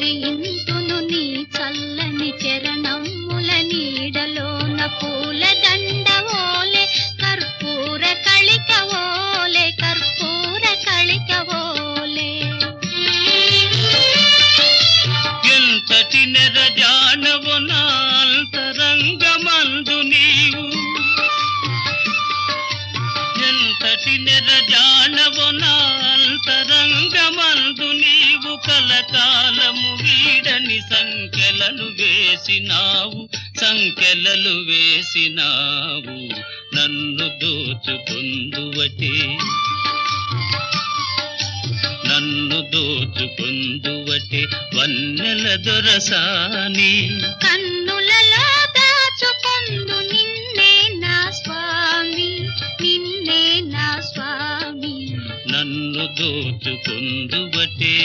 తరింతును నీ చల్లని చరణముల నీడలోన పూల దండవోలే కర్పూర కళికవోలే కర్పూర కళికవోలే. ఎంతటి నెరజానవు నా అంతరంగమందు నీవు, ఎంతటి నెరజానవు నా అంతరంగమందు నీవు, కలకాలము వీడని సంఖ్యలను వేసినావు, సంఖ్యలలు వేసినావు. నన్ను దోచుకొందువటే, నన్ను దోచుకొందువటే వన్నెల దొరసాని. కన్నులలో దాచుకొందు నిన్నే నా స్వామి, నిన్నే నా స్వామి. నన్ను దోచుకొందువటే.